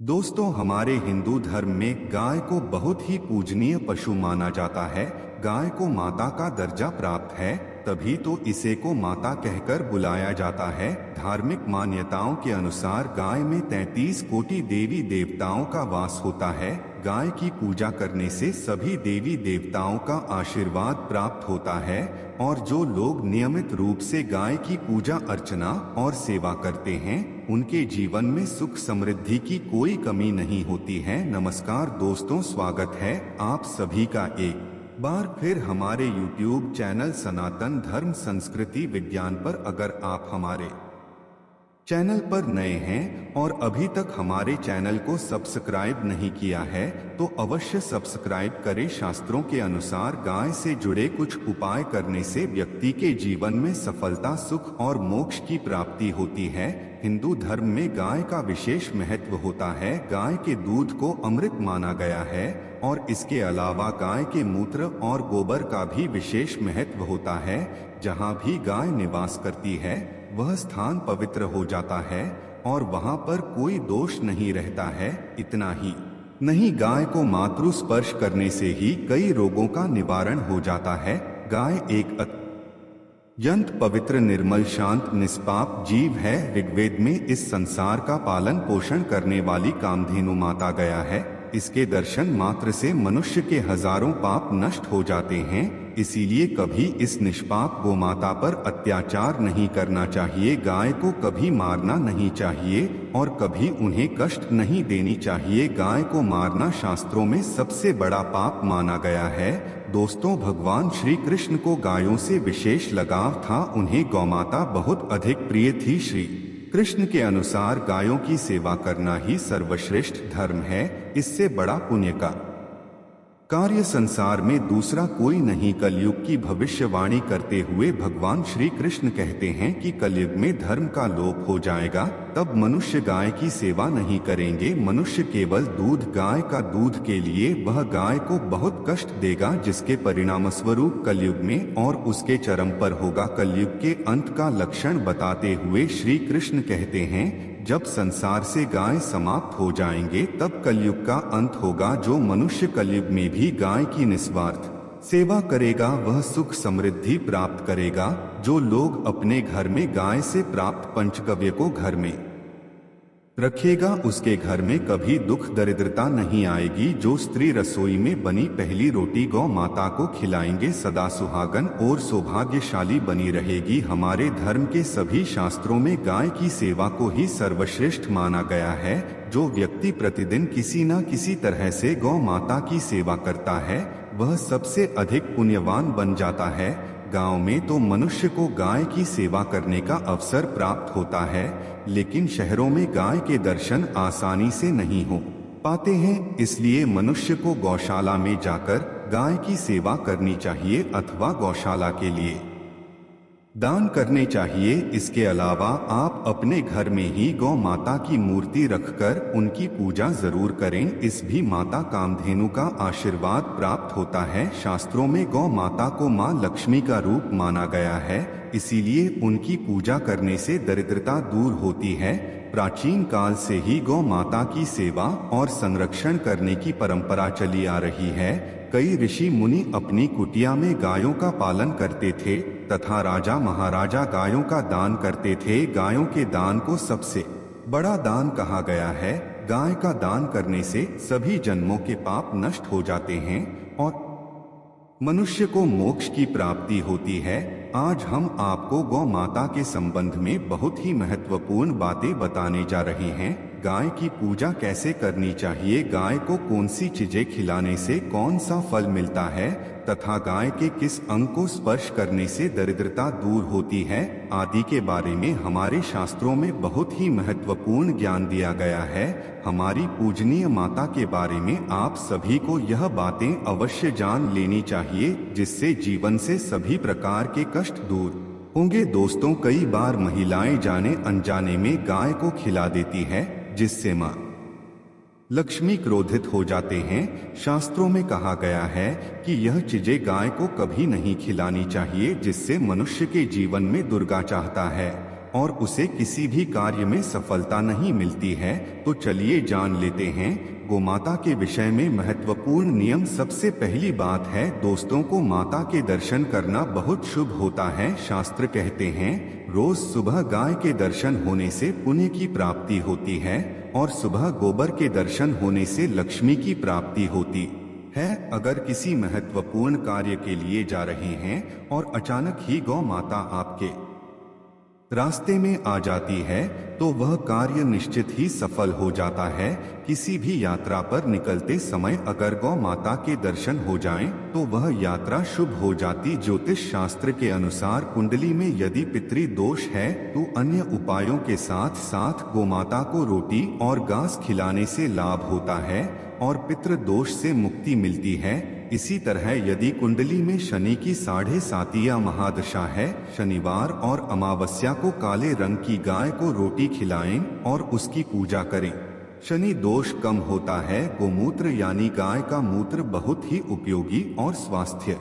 दोस्तों, हमारे हिंदू धर्म में गाय को बहुत ही पूजनीय पशु माना जाता है। गाय को माता का दर्जा प्राप्त है, तभी तो इसे को माता कहकर बुलाया जाता है। धार्मिक मान्यताओं के अनुसार गाय में 33 कोटि देवी देवताओं का वास होता है। गाय की पूजा करने से सभी देवी देवताओं का आशीर्वाद प्राप्त होता है और जो लोग नियमित रूप से गाय की पूजा अर्चना और सेवा करते हैं, उनके जीवन में सुख समृद्धि की कोई कमी नहीं होती है। नमस्कार दोस्तों, स्वागत है आप सभी का एक बार फिर हमारे YouTube चैनल सनातन धर्म संस्कृति विज्ञान पर। अगर आप हमारे चैनल पर नए हैं और अभी तक हमारे चैनल को सब्सक्राइब नहीं किया है तो अवश्य सब्सक्राइब करें। शास्त्रों के अनुसार गाय से जुड़े कुछ उपाय करने से व्यक्ति के जीवन में सफलता, सुख और मोक्ष की प्राप्ति होती है। हिंदू धर्म में गाय का विशेष महत्व होता है। गाय के दूध को अमृत माना गया है और इसके अलावा गाय के मूत्र और गोबर का भी विशेष महत्व होता है। जहाँ भी गाय निवास करती है वह स्थान पवित्र हो जाता है और वहाँ पर कोई दोष नहीं रहता है। इतना ही नहीं, गाय को मातृ स्पर्श करने से ही कई रोगों का निवारण हो जाता है। गाय एक अत्यंत पवित्र, निर्मल, शांत, निष्पाप जीव है। ऋग्वेद में इस संसार का पालन पोषण करने वाली कामधेनु माता गया है। इसके दर्शन मात्र से मनुष्य के हजारों पाप नष्ट हो जाते हैं। इसीलिए कभी इस निष्पाप गोमाता पर अत्याचार नहीं करना चाहिए। गाय को कभी मारना नहीं चाहिए और कभी उन्हें कष्ट नहीं देनी चाहिए। गाय को मारना शास्त्रों में सबसे बड़ा पाप माना गया है। दोस्तों, भगवान श्री कृष्ण को गायों से विशेष लगाव था। उन्हें गौमाता बहुत अधिक प्रिय थी। श्री कृष्ण के अनुसार गायों की सेवा करना ही सर्वश्रेष्ठ धर्म है। इससे बड़ा पुण्य का कार्य संसार में दूसरा कोई नहीं। कलयुग की भविष्यवाणी करते हुए भगवान श्री कृष्ण कहते हैं कि कलयुग में धर्म का लोप हो जाएगा, तब मनुष्य गाय की सेवा नहीं करेंगे। मनुष्य केवल दूध, गाय का दूध के लिए वह गाय को बहुत कष्ट देगा, जिसके परिणाम स्वरूप कलयुग में और उसके चरम पर होगा। कलयुग के अंत का लक्षण बताते हुए श्री कृष्ण कहते हैं, जब संसार से गाय समाप्त हो जाएंगे तब कलयुग का अंत होगा। जो मनुष्य कलयुग में भी गाय की निस्वार्थ सेवा करेगा वह सुख समृद्धि प्राप्त करेगा। जो लोग अपने घर में गाय से प्राप्त पंचगव्य को घर में रखेगा, उसके घर में कभी दुख दरिद्रता नहीं आएगी। जो स्त्री रसोई में बनी पहली रोटी गौ माता को खिलाएंगे, सदा सुहागन और सौभाग्यशाली बनी रहेगी। हमारे धर्म के सभी शास्त्रों में गाय की सेवा को ही सर्वश्रेष्ठ माना गया है। जो व्यक्ति प्रतिदिन किसी न किसी तरह से गौ माता की सेवा करता है वह सबसे अधिक पुण्यवान बन जाता है। गांव में तो मनुष्य को गाय की सेवा करने का अवसर प्राप्त होता है, लेकिन शहरों में गाय के दर्शन आसानी से नहीं हो पाते हैं। इसलिए मनुष्य को गौशाला में जाकर गाय की सेवा करनी चाहिए अथवा गौशाला के लिए दान करने चाहिए। इसके अलावा आप अपने घर में ही गौ माता की मूर्ति रखकर उनकी पूजा जरूर करें। इस भी माता कामधेनु का आशीर्वाद प्राप्त होता है। शास्त्रों में गौ माता को मां लक्ष्मी का रूप माना गया है, इसीलिए उनकी पूजा करने से दरिद्रता दूर होती है। प्राचीन काल से ही गौ माता की सेवा और संरक्षण करने की परंपरा चली आ रही है। कई ऋषि मुनि अपनी कुटिया में गायों का पालन करते थे तथा राजा महाराजा गायों का दान करते थे। गायों के दान को सबसे बड़ा दान कहा गया है। गाय का दान करने से सभी जन्मों के पाप नष्ट हो जाते हैं और मनुष्य को मोक्ष की प्राप्ति होती है। आज हम आपको गौ माता के संबंध में बहुत ही महत्वपूर्ण बातें बताने जा रहे हैं। गाय की पूजा कैसे करनी चाहिए, गाय को कौन सी चीजें खिलाने से कौन सा फल मिलता है तथा गाय के किस अंग को स्पर्श करने से दरिद्रता दूर होती है आदि के बारे में हमारे शास्त्रों में बहुत ही महत्वपूर्ण ज्ञान दिया गया है। हमारी पूजनीय माता के बारे में आप सभी को यह बातें अवश्य जान लेनी चाहिए, जिससे जीवन से सभी प्रकार के कष्ट दूर होंगे। दोस्तों, कई बार महिलाएं जाने अनजाने में गाय को खिला देती है, जिससे मां लक्ष्मी क्रोधित हो जाते हैं। शास्त्रों में कहा गया है कि यह चीजें गाय को कभी नहीं खिलानी चाहिए, जिससे मनुष्य के जीवन में दुर्गा चाहता है और उसे किसी भी कार्य में सफलता नहीं मिलती है, तो चलिए जान लेते हैं गोमाता के विषय में महत्वपूर्ण नियम। सबसे पहली बात है दोस्तों को माता के दर्शन करना बहुत शुभ होता है। शास्त्र कहते हैं रोज सुबह गाय के दर्शन होने से पुण्य की प्राप्ति होती है और सुबह गोबर के दर्शन होने से लक्ष्मी की प्राप्ति होती है। अगर किसी महत्वपूर्ण कार्य के लिए जा रहे हैं और अचानक ही गौ माता आपके रास्ते में आ जाती है तो वह कार्य निश्चित ही सफल हो जाता है। किसी भी यात्रा पर निकलते समय अगर गौ माता के दर्शन हो जाएं तो वह यात्रा शुभ हो जाती। ज्योतिष शास्त्र के अनुसार कुंडली में यदि पितृ दोष है तो अन्य उपायों के साथ साथ गोमाता को रोटी और घास खिलाने से लाभ होता है और पितृ दोष से मुक्ति मिलती है। इसी तरह यदि कुंडली में शनि की 7.5 महादशा है, शनिवार और अमावस्या को काले रंग की गाय को रोटी खिलाएं और उसकी पूजा करें। शनि दोष कम होता है। गोमूत्र यानी गाय का मूत्र बहुत ही उपयोगी और स्वास्थ्य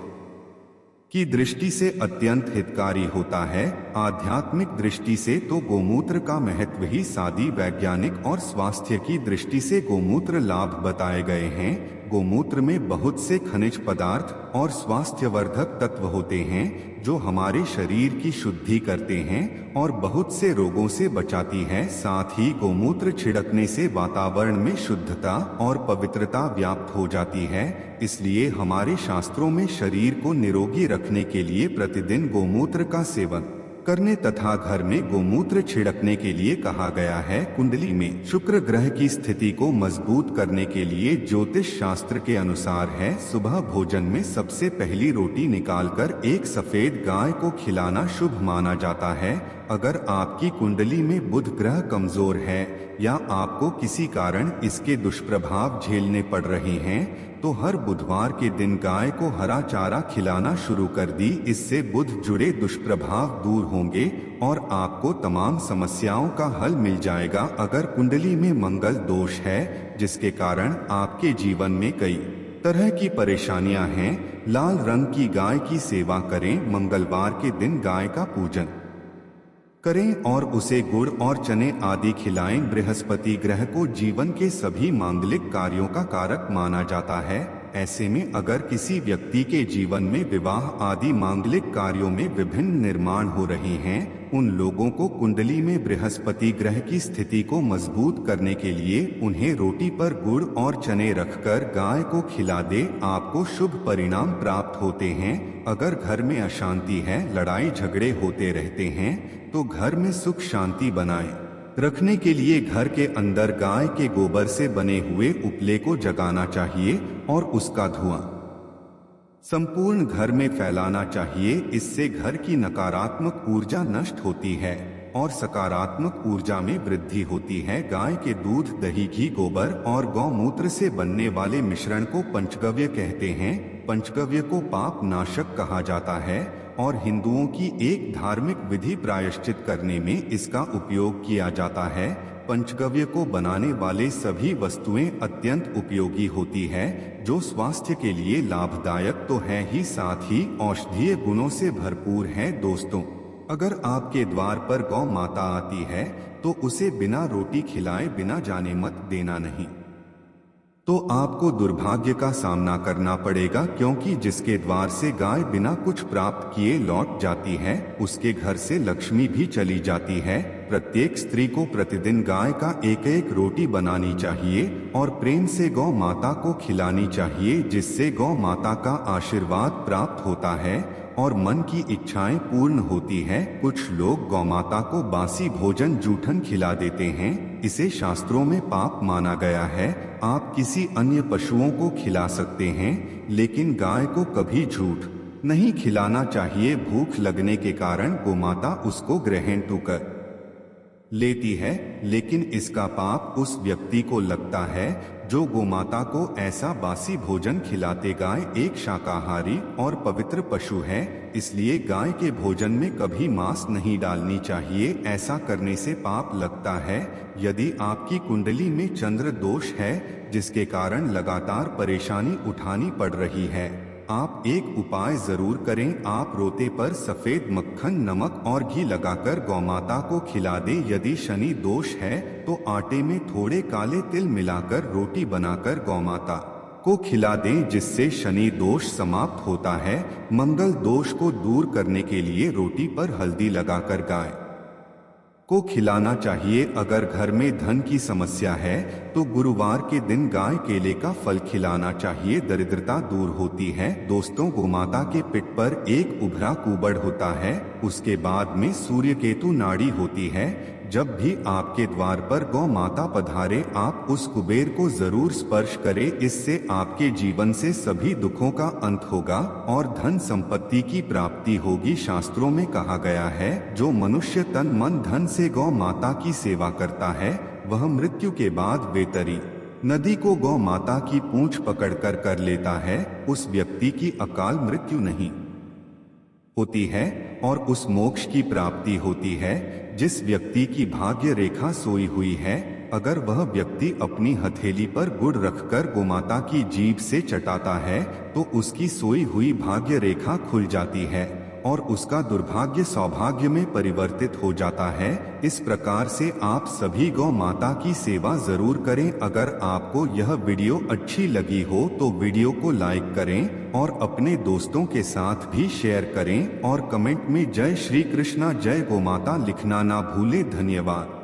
की दृष्टि से अत्यंत हितकारी होता है। आध्यात्मिक दृष्टि से तो गोमूत्र का महत्व ही सादी, वैज्ञानिक और स्वास्थ्य की दृष्टि से गोमूत्र लाभ बताए गए हैं। गोमूत्र में बहुत से खनिज पदार्थ और स्वास्थ्यवर्धक तत्व होते हैं जो हमारे शरीर की शुद्धि करते हैं और बहुत से रोगों से बचाती है। साथ ही गोमूत्र छिड़कने से वातावरण में शुद्धता और पवित्रता व्याप्त हो जाती है। इसलिए हमारे शास्त्रों में शरीर को निरोगी रखने के लिए प्रतिदिन गोमूत्र का सेवन करने तथा घर में गोमूत्र छिड़कने के लिए कहा गया है। कुंडली में शुक्र ग्रह की स्थिति को मजबूत करने के लिए ज्योतिष शास्त्र के अनुसार है सुबह भोजन में सबसे पहली रोटी निकालकर एक सफेद गाय को खिलाना शुभ माना जाता है। अगर आपकी कुंडली में बुध ग्रह कमजोर है या आपको किसी कारण इसके दुष्प्रभाव झेलने पड़ रहे हैं तो हर बुधवार के दिन गाय को हरा चारा खिलाना शुरू कर दी। इससे बुध जुड़े दुष्प्रभाव दूर होंगे और आपको तमाम समस्याओं का हल मिल जाएगा। अगर कुंडली में मंगल दोष है जिसके कारण आपके जीवन में कई तरह की परेशानियां हैं, लाल रंग की गाय की सेवा करें। मंगलवार के दिन गाय का पूजन करें और उसे गुड़ और चने आदि खिलाएं। बृहस्पति ग्रह को जीवन के सभी मांगलिक कार्यों का कारक माना जाता है। ऐसे में अगर किसी व्यक्ति के जीवन में विवाह आदि मांगलिक कार्यों में विभिन्न निर्माण हो रहे हैं, उन लोगों को कुंडली में बृहस्पति ग्रह की स्थिति को मजबूत करने के लिए उन्हें रोटी पर गुड़ और चने रखकर गाय को खिला दे। आपको शुभ परिणाम प्राप्त होते हैं। अगर घर में अशांति है, लड़ाई झगड़े होते रहते हैं तो घर में सुख शांति बनाए रखने के लिए घर के अंदर गाय के गोबर से बने हुए उपले को जगाना चाहिए और उसका धुआं संपूर्ण घर में फैलाना चाहिए। इससे घर की नकारात्मक ऊर्जा नष्ट होती है और सकारात्मक ऊर्जा में वृद्धि होती है। गाय के दूध, दही, घी, गोबर और गौमूत्र से बनने वाले मिश्रण को पंचगव्य कहते हैं। पंचगव्य को पाप नाशक कहा जाता है और हिंदुओं की एक धार्मिक विधि प्रायश्चित करने में इसका उपयोग किया जाता है। पंचगव्य को बनाने वाले सभी वस्तुएं अत्यंत उपयोगी होती है जो स्वास्थ्य के लिए लाभदायक तो है ही, साथ ही औषधीय गुणों से भरपूर है। दोस्तों, अगर आपके द्वार पर गौ माता आती है तो उसे बिना रोटी खिलाए बिना जाने मत देना नहीं, तो आपको दुर्भाग्य का सामना करना पड़ेगा, क्योंकि जिसके द्वार से गाय बिना कुछ प्राप्त किए लौट जाती है उसके घर से लक्ष्मी भी चली जाती है। प्रत्येक स्त्री को प्रतिदिन गाय का एक एक रोटी बनानी चाहिए और प्रेम से गौ माता को खिलानी चाहिए, जिससे गौ माता का आशीर्वाद प्राप्त होता है और मन की इच्छाएं पूर्ण होती है। कुछ लोग गौ माता को बासी भोजन जूठन खिला देते हैं, इसे शास्त्रों में पाप माना गया है। आप किसी अन्य पशुओं को खिला सकते हैं लेकिन गाय को कभी झूठ नहीं खिलाना चाहिए। भूख लगने के कारण गोमाता उसको ग्रहण तो कर लेती है, लेकिन इसका पाप उस व्यक्ति को लगता है जो गोमाता को ऐसा बासी भोजन खिलाते। गाय एक शाकाहारी और पवित्र पशु है, इसलिए गाय के भोजन में कभी मांस नहीं डालनी चाहिए, ऐसा करने से पाप लगता है। यदि आपकी कुंडली में चंद्र दोष है जिसके कारण लगातार परेशानी उठानी पड़ रही है आप एक उपाय जरूर करें, आप रोते पर सफेद मक्खन, नमक और घी लगाकर गौमाता को खिला दें। यदि शनि दोष है तो आटे में थोड़े काले तिल मिलाकर रोटी बनाकर गौमाता को खिला दें, जिससे शनि दोष समाप्त होता है। मंगल दोष को दूर करने के लिए रोटी पर हल्दी लगाकर गाय को खिलाना चाहिए। अगर घर में धन की समस्या है तो गुरुवार के दिन गाय केले का फल खिलाना चाहिए, दरिद्रता दूर होती है। दोस्तों, गोमाता के पिठ पर एक उभरा कुबड़ होता है, उसके बाद में सूर्य केतु नाड़ी होती है। जब भी आपके द्वार पर गौ माता पधारे, आप उस कुबेर को जरूर स्पर्श करें, इससे आपके जीवन से सभी दुखों का अंत होगा और धन संपत्ति की प्राप्ति होगी। शास्त्रों में कहा गया है, जो मनुष्य तन मन धन से गौ माता की सेवा करता है, वह मृत्यु के बाद वेतरी नदी को गौ माता की पूंछ पकड़कर कर लेता है, उस व्यक्ति की अकाल मृत्यु नहीं होती है और उस मोक्ष की प्राप्ति होती है जिस व्यक्ति की भाग्य रेखा सोई हुई है। अगर वह व्यक्ति अपनी हथेली पर गुड़ रखकर गोमाता की जीभ से चटाता है तो उसकी सोई हुई भाग्य रेखा खुल जाती है और उसका दुर्भाग्य सौभाग्य में परिवर्तित हो जाता है। इस प्रकार से आप सभी गौ माता की सेवा जरूर करें। अगर आपको यह वीडियो अच्छी लगी हो तो वीडियो को लाइक करें और अपने दोस्तों के साथ भी शेयर करें और कमेंट में जय श्री कृष्णा, जय गौ माता लिखना ना भूलें। धन्यवाद।